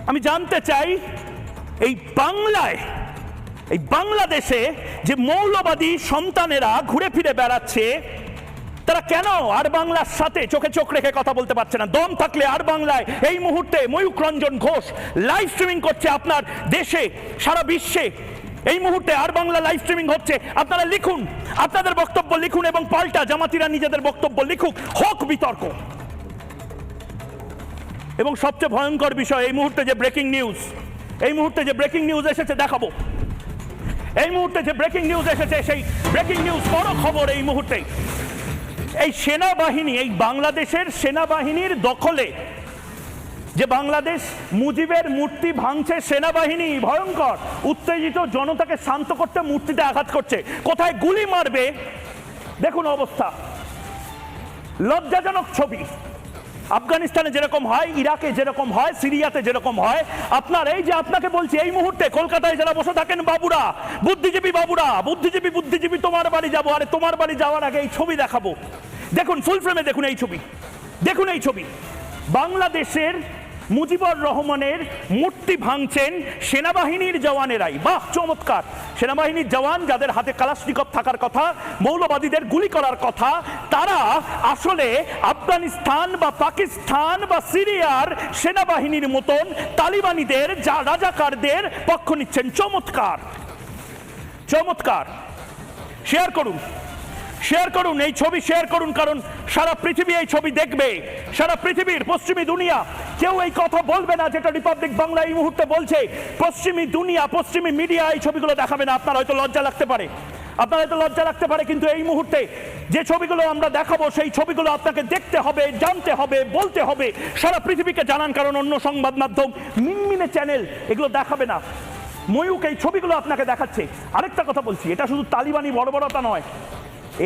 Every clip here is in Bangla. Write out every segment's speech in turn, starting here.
আমি জানতে চাই এই বাংলায়, এই বাংলাদেশে যে মৌলবাদী সন্তানেরা ঘুরে ফিরে বেড়াচ্ছে, তারা কেন আর বাংলার সাথে চোখে চোখ রেখে কথা বলতে পারছে না? দম থাকলে আর বাংলায় এই মুহূর্তে ময়ূক রঞ্জন ঘোষ লাইভ স্ট্রিমিং করছে আপনার দেশে, সারা বিশ্বে এই মুহূর্তে আর বাংলা লাইভ স্ট্রিমিং হচ্ছে। আপনারা লিখুন, আপনাদের বক্তব্য লিখুন এবং পাল্টা জামাতিরা নিজেদের বক্তব্য লিখুক, হোক বিতর্ক। এবং সবচেয়ে ভয়ঙ্কর বিষয়, এই মুহূর্তে যে ব্রেকিং নিউজ, এই মুহূর্তে যে ব্রেকিং নিউজ এসেছে দেখাবো, এই মুহূর্তে যে ব্রেকিং নিউজ এসেছে সেই ব্রেকিং নিউজ বড় খবর। এই মুহূর্তে এই সেনাবাহিনী, এই বাংলাদেশের সেনাবাহিনীর দখলে যে বাংলাদেশ মুজিবের মূর্তি ভাঙছে সেনাবাহিনী, ভয়ঙ্কর। উত্তেজিত জনতাকে শান্ত করতে মূর্তিতে আঘাত করছে, কোথায় গুলি মারবে দেখুন অবস্থা। লজ্জাজনক ছবি। আফগানিস্তানে যেরকম হয়, ইরাকে যেরকম হয়, সিরিয়াতে যেরকম হয়, আপনার এই যে আপনাকে বলছি এই মুহূর্তে কলকাতায় যারা বসে থাকেন বাবুরা, বুদ্ধিজীবী বাবুরা, বুদ্ধিজীবী তোমার বাড়ি যাবো, আরে তোমার বাড়ি যাওয়ার আগে এই ছবি দেখাবো। দেখুন ফুল ফ্রেমে দেখুন এই ছবি, দেখুন এই ছবি। বাংলাদেশের মুজিবুর রহমানের মূর্তি ভাঙছেন সেনাবাহিনীর জওয়ানেরাই। বাহ, চমৎকার। সেনাবাহিনীর জওয়ান যাদের হাতে কালাশনিকভ থাকার কথা, মৌলবাদীদের গুলি করার কথা, তারা আসলে আফগানিস্তান বা পাকিস্তান বা সিরিয়ার সেনাবাহিনীর মতন তালিবানিদের, যা রাজাকারদের পক্ষ নিচ্ছেন। চমৎকার, চমৎকার। শেয়ার করুন, শেয়ার করুন এই ছবি, শেয়ার করুন, কারণ সারা পৃথিবী এই ছবি দেখবে। সারা পৃথিবীর পশ্চিমী দুনিয়া কেউ এই কথা বলবে না যেটা রিপাবলিক বাংলা এই মুহূর্তে বলছে। পশ্চিমী দুনিয়া, পশ্চিমী মিডিয়া এই ছবিগুলো দেখাবে না। আপনার হয়তো লজ্জা লাগতে পারে, আপনার হয়তো লজ্জা লাগতে পারে, কিন্তু এই মুহূর্তে যে ছবিগুলো আমরা দেখাবো সেই ছবিগুলো আপনাকে দেখতে হবে, জানতে হবে, বলতে হবে, সারা পৃথিবীকে জানান, কারণ অন্য সংবাদ মাধ্যম, মিনমিনে চ্যানেল এগুলো দেখাবে না। ময়ূক এই ছবিগুলো আপনাকে দেখাচ্ছে। আরেকটা কথা বলছি, এটা শুধু তালিবানি বর্বরতা নয়,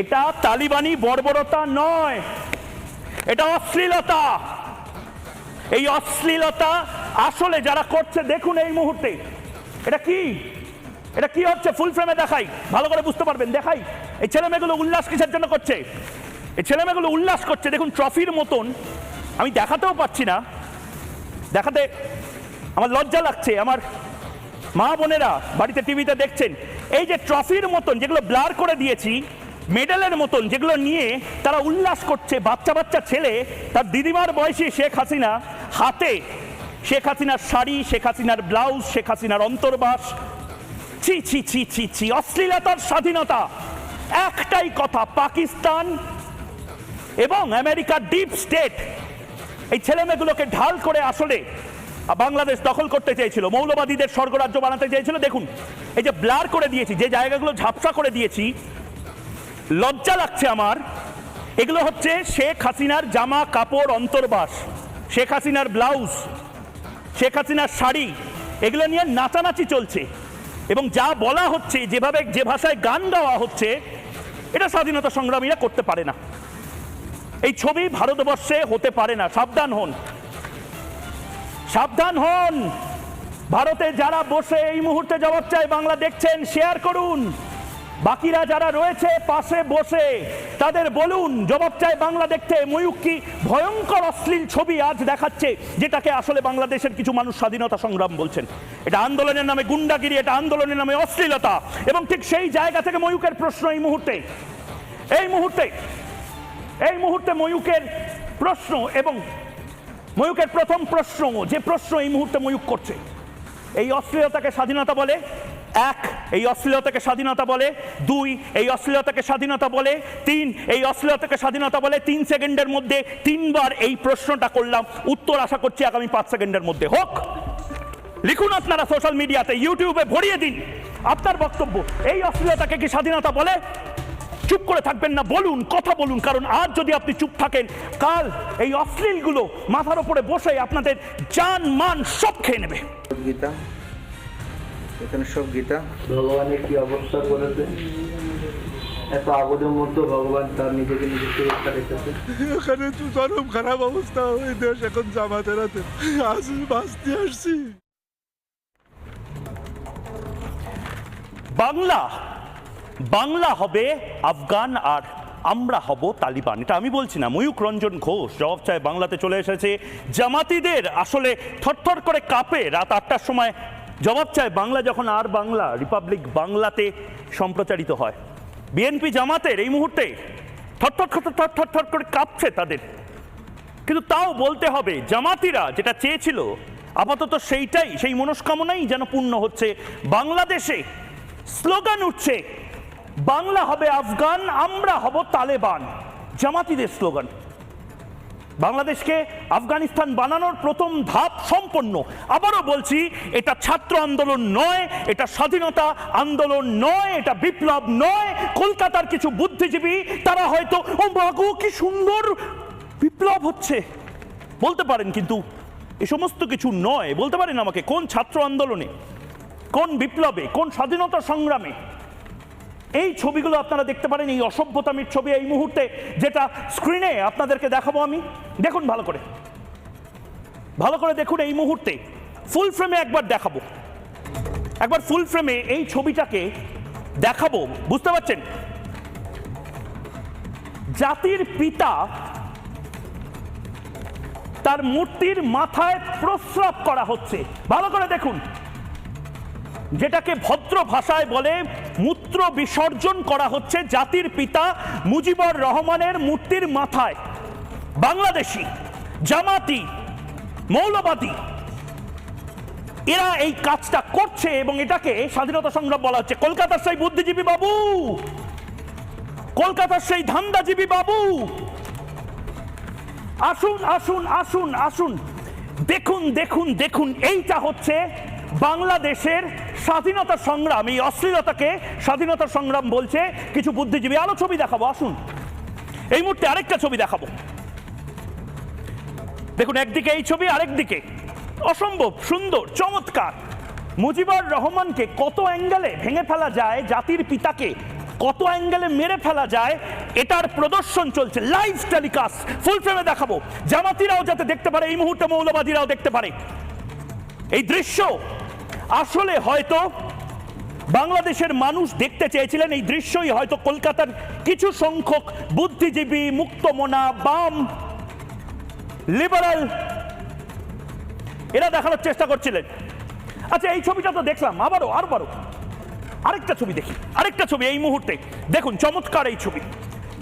এটা তালিবানি বর্বরতা নয়, এটা অশ্লীলতা। এই অশ্লীলতা আসলে যারা করছে দেখুন এই মুহূর্তে। এটা কি, এটা কি হচ্ছে? ফুল ফ্রেমে দেখাই, ভালো করে বুঝতে পারবেন। দেখাই এই ছেলেমেয়েগুলো উল্লাস কিসের জন্য করছে। এই ছেলেমেয়েগুলো উল্লাস করছে দেখুন, ট্রফির মতন। আমি দেখাতেও পাচ্ছি না, দেখাতে আমার লজ্জা লাগছে। আমার মা বোনেরা বাড়িতে টিভিতে দেখছেন, এই যে ট্রফির মতন যেগুলো ব্লার করে দিয়েছি, মেডেলের মতন যেগুলো নিয়ে তারা উল্লাস করছে। বাচ্চা বাচ্চা ছেলে, তার দিদিমার বয়সী শেখ হাসিনা, হাতে শেখ হাসিনার শাড়ি, শেখ হাসিনার ব্লাউজ, শেখ হাসিনার অন্তর্বাস। ছি ছি ছি ছি ছি, অশ্লীলতার স্বাধীনতা। একটাই কথা, পাকিস্তান এবং আমেরিকার ডিপ স্টেট এই ছেলেমেয়েগুলোকে ঢাল করে আসলে বাংলাদেশ দখল করতে চেয়েছিল, মৌলবাদীদের স্বর্গরাজ্য বানাতে চেয়েছিল। দেখুন এই যে ব্লার করে দিয়েছি, যে জায়গাগুলো ঝাপসা করে দিয়েছি, লজ্জা লাগছে আমার। এগুলো হচ্ছে শেখ হাসিনার জামা কাপড়, অন্তর্বাস, শেখ হাসিনার ব্লাউজ, শেখ হাসিনার শাড়ি, এগুলো নিয়ে নাচানাচি চলছে। এবং যা বলা হচ্ছে, যেভাবে যে ভাষায় গান গাওয়া হচ্ছে, এটা স্বাধীনতা সংগ্রামীরা করতে পারে না। এই ছবি ভারতবর্ষে হতে পারে না। সাবধান হন, সাবধান হন। ভারতে যারা বসে এই মুহূর্তে জবাব চায়, বাংলা দেখছেন, শেয়ার করুন। বাকিরা যারা রয়েছে পাশে বসে, তাদের বলুন জবাব চায় বাংলা দেখতে। ময়ূক কি ভয়ঙ্কর অশ্লীল ছবি আজ দেখাচ্ছে, যেটাকে আসলে বাংলাদেশের কিছু মানুষ স্বাধীনতা সংগ্রাম বলছেন। এটা আন্দোলনের নামে গুন্ডাগিরি, এটা আন্দোলনের নামে অশ্লীলতা। এবং ঠিক সেই জায়গা থেকে ময়ূকের প্রশ্ন এই মুহূর্তে, এই মুহূর্তে, এই মুহূর্তে ময়ূকের প্রশ্ন, এবং ময়ূকের প্রথম প্রশ্ন, যে প্রশ্ন এই মুহূর্তে ময়ূক করছে, এই অশ্লীলতাকে স্বাধীনতা বলে? এক, এই অশ্লীলতাকে স্বাধীনতা বলে? দুই, এই অশ্লীলতাকে স্বাধীনতা বলে? তিন, এই অশ্লীলতাকে স্বাধীনতা বলে? 3 সেকেন্ডের মধ্যে 3 বার এই প্রশ্নটা করলাম, উত্তর আশা করছি আগামী 5 সেকেন্ডের মধ্যে হোক। লিখুন আপনারা সোশ্যাল মিডিয়াতে, ইউটিউবে ভরিয়ে দিন আপনার বক্তব্য। এই অশ্লীলতাকে কি স্বাধীনতা বলে? চুপ করে থাকবেন না, বলুন, কথা বলুন, কারণ আজ যদি আপনি চুপ থাকেন, কাল এই অশ্লীলগুলো মাথার উপরে বসে আপনাদের জান মান সব খেয়ে নেবে। গীতা, এখানে সব গীতা। ভগবানের কি অবস্থা করেছে, এত আগুনের মধ্যে ভগবান তার নিজেকে নিজে সুরক্ষা রেখেছে। এখানে তো চরম খারাপ অবস্থা, ওই দেশ এখন জামাতের হাতে। আজ বাঁচতে আসছি। বাংলা, বাংলা হবে আফগান আর আমরা হব তালিবান। এটা আমি বলছি না, ময়ূক রঞ্জন ঘোষ জবাব চায় বাংলাতে চলে এসেছে। জামাতিদের আসলে থরথর করে কাঁপে রাত 8টার সময় জবাব চায় বাংলা যখন আর বাংলা রিপাবলিক বাংলাতে সম্প্রচারিত হয়। বিএনপি জামাতের এই মুহূর্তে থরথর করে কাঁপছে তাদের। কিন্তু তাও বলতে হবে জামাতিরা যেটা চেয়েছিল আপাতত সেইটাই, সেই মনস্কামনাই যেন পূর্ণ হচ্ছে। বাংলাদেশে স্লোগান উঠছে, বাংলা হবে আফগান, আমরা হব তালেবান। জামাতিদের স্লোগান। বাংলাদেশকে আফগানিস্তান বানানোর প্রথম ধাপ সম্পন্ন। আবারও বলছি, এটা ছাত্র আন্দোলন নয়, এটা স্বাধীনতা আন্দোলন নয়, এটা বিপ্লব নয়। কলকাতার কিছু বুদ্ধিজীবী তারা হয়তো ও মাগো কি সুন্দর বিপ্লব হচ্ছে বলতে পারেন, কিন্তু এ সমস্ত কিছু নয়। বলতে পারেন আমাকে কোন ছাত্র আন্দোলনে, কোন বিপ্লবে, কোন স্বাধীনতা সংগ্রামে? এই ছবিগুলো আপনারা দেখতে পারেন, এই অসভ্যতামির ছবি এই মুহূর্তে যেটা স্ক্রিনে আপনাদেরকে দেখাবো আমি। দেখুন ভালো করে দেখুন এই মুহূর্তে ফুল ফ্রেমে একবার দেখাবো, একবার ফুল ফ্রেমে এই ছবিটাকে দেখাবো। বুঝতে পারছেন? জাতির পিতা তার মূর্তির মাথায় প্রস্রাব করা হচ্ছে। ভালো করে দেখুন, যেটাকে ভদ্র ভাষায় বলে মূত্র বিসর্জন করা হচ্ছে জাতির পিতা মুজিবুর রহমানের মূর্তির মাথায়। বাংলাদেশি, জামাতি, মৌলবাদী এরা এই কাজটা করছে এবং এটাকে স্বাধীনতা সংগ্রাম বলা হচ্ছে। কলকাতার সেই বুদ্ধিজীবী বাবু, কলকাতার সেই ধান্দাজীবী বাবু, আসুন আসুন আসুন আসুন, দেখুন দেখুন দেখুন, এইটা হচ্ছে বাংলাদেশের স্বাধীনতা সংগ্রাম। এই অশ্লীলতাকে স্বাধীনতা সংগ্রাম বলছে কিছু বুদ্ধিজীবী। আরো ছবি দেখাবো, আসুন এই মুহূর্তে আরেকটা ছবি দেখাবো। দেখুন একদিকে এই ছবি, আরেকদিকে অসম্ভব সুন্দর চমৎকার। মুজিবুর রহমানকে কত অ্যাঙ্গেলে ভেঙে ফেলা যায়, জাতির পিতাকে কত অ্যাঙ্গেলে মেরে ফেলা যায়, এটার প্রদর্শন চলছে, লাইভ টেলিকাস্ট ফুল ফ্রেমে দেখাবো, জামাতিরাও যাতে দেখতে পারে, এই মুহূর্তে মৌলবাদীরাও দেখতে পারে। এই দৃশ্য আসলে হয়তো বাংলাদেশের মানুষ দেখতে চেয়েছিলেন। এই দৃশ্যই হয়তো কলকাতার কিছু সংখ্যক বুদ্ধিজীবী, মুক্তমনা, বাম, লিবারাল এরা দেখানোর চেষ্টা করছিলেন। আচ্ছা এই ছবিটা তো দেখলাম, আবারও আরেকটা ছবি দেখি, আরেকটা ছবি এই মুহূর্তে দেখুন। চমৎকার এই ছবি,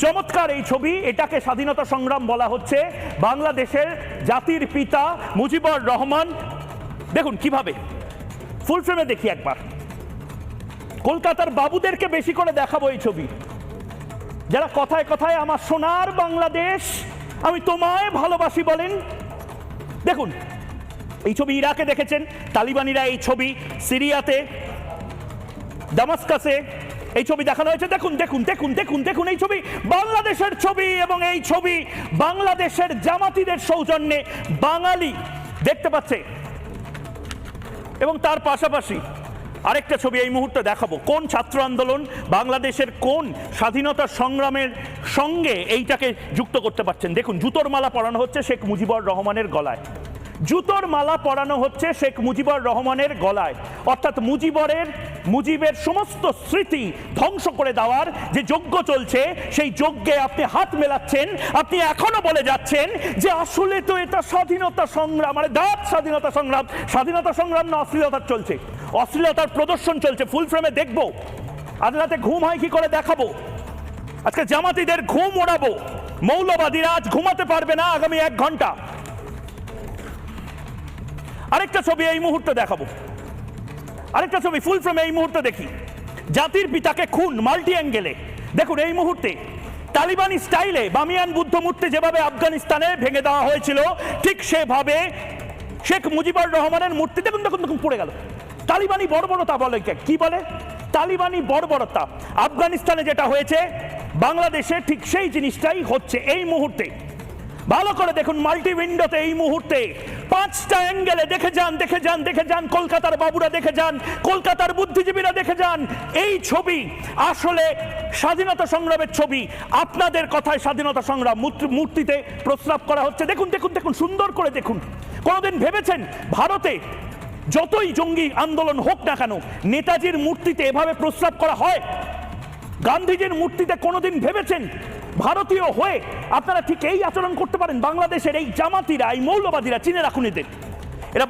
চমৎকার এই ছবি। এটাকে স্বাধীনতা সংগ্রাম বলা হচ্ছে। বাংলাদেশের জাতির পিতা মুজিবুর রহমান, দেখুন কিভাবে ফুল ফ্রেমে দেখি একবার। কলকাতার বাবুদেরকে বেশি করে দেখাবো এই ছবি, যারা কথায় কথায় আমার সোনার বাংলাদেশ, আমি তোমায় ভালোবাসি বলেন। দেখুন এই ছবি ইরাকে দেখেছেন, তালিবানিরা এই ছবি সিরিয়াতে, দামাস্কাসে এই ছবি দেখানো হয়েছে। দেখুন দেখুন দেখুন দেখুন দেখুন, এই ছবি বাংলাদেশের ছবি এবং এই ছবি বাংলাদেশের জামাতিদের সৌজন্যে বাঙালি দেখতে পাচ্ছে। এবং তার পাশাপাশি আরেকটা ছবি এই মুহূর্তে দেখাবো। কোন ছাত্র আন্দোলন বাংলাদেশের কোন স্বাধীনতা সংগ্রামের সঙ্গে এইটাকে যুক্ত করতে পারছেন? দেখুন জুতোর মালা পরানো হচ্ছে শেখ মুজিবুর রহমানের গলায়, জুতোর মালা পরানো হচ্ছে শেখ মুজিবুর রহমানের গলায়। অর্থাৎ মুজিবের সমস্ত স্মৃতি ধ্বংস করে দেওয়ার যে যজ্ঞ চলছে, সেই যজ্ঞে আপনি হাত মেলাচ্ছেন। আপনি এখনো বলে যাচ্ছেন যে আসলে তো এটা স্বাধীনতা সংগ্রাম, মানে দাঁত স্বাধীনতা সংগ্রাম। স্বাধীনতা সংগ্রাম না অশ্লীলতার চলছে, অশ্লীলতার প্রদর্শন চলছে। ফুল ফ্রেমে দেখবো, আজ রাতে ঘুম হয় কি করে দেখাবো। আজকে জামাতিদের ঘুম ওড়াবো, মৌলবাদীরা আজ ঘুমাতে পারবে না আগামী 1 ঘন্টা। আরেকটা ছবি এই মুহূর্তে দেখাবো, আরেকটা ছবি ফুল ফ্রেমে এই মুহূর্তে দেখি। জাতির পিতাকে খুন মাল্টি অ্যাঙ্গেলে দেখুন। এই মুহূর্তে তালিবানি স্টাইলে বামিয়ান বুদ্ধ মূর্তি যেভাবে আফগানিস্তানে ভেঙে দেওয়া হয়েছিল, ঠিক সেভাবে শেখ মুজিবুর রহমানের মূর্তি দেখুন দেখুন দেখুন পড়ে গেল। তালিবানি বর্বরতা বলে, কি বলে? তালিবানি বর্বরতা। আফগানিস্তানে যেটা হয়েছে বাংলাদেশে ঠিক সেই জিনিসটাই হচ্ছে এই মুহূর্তে। ভালো করে দেখুন মাল্টি উইন্ডোতে এই মুহূর্তে 5টা অ্যাঙ্গেলে দেখে যান, দেখে যান, দেখে যান। কলকাতার বাবুরা দেখে যান, কলকাতার বুদ্ধিজীবীরা দেখে যান। এই ছবি আসলে স্বাধীনতা সংগ্রামের ছবি। আপনাদের কথায় স্বাধীনতা সংগ্রাম, মূর্তিতে প্রস্রাব করা হচ্ছে। দেখুন দেখুন দেখুন, সুন্দর করে দেখুন। কোনোদিন ভেবেছেন ভারতে যতই জঙ্গি আন্দোলন হোক না কেন নেতাজির মূর্তিতে এভাবে প্রস্রাব করা হয়? গান্ধীজির মূর্তিতে কোনোদিন ভেবেছেন ভারতীয় হয়ে আপনারা ঠিক এই আচরণ করতে পারেন? বাংলাদেশের এই জামাতিরা, এই মৌলবাদীরা, চিনে রাখুন এদের, এরা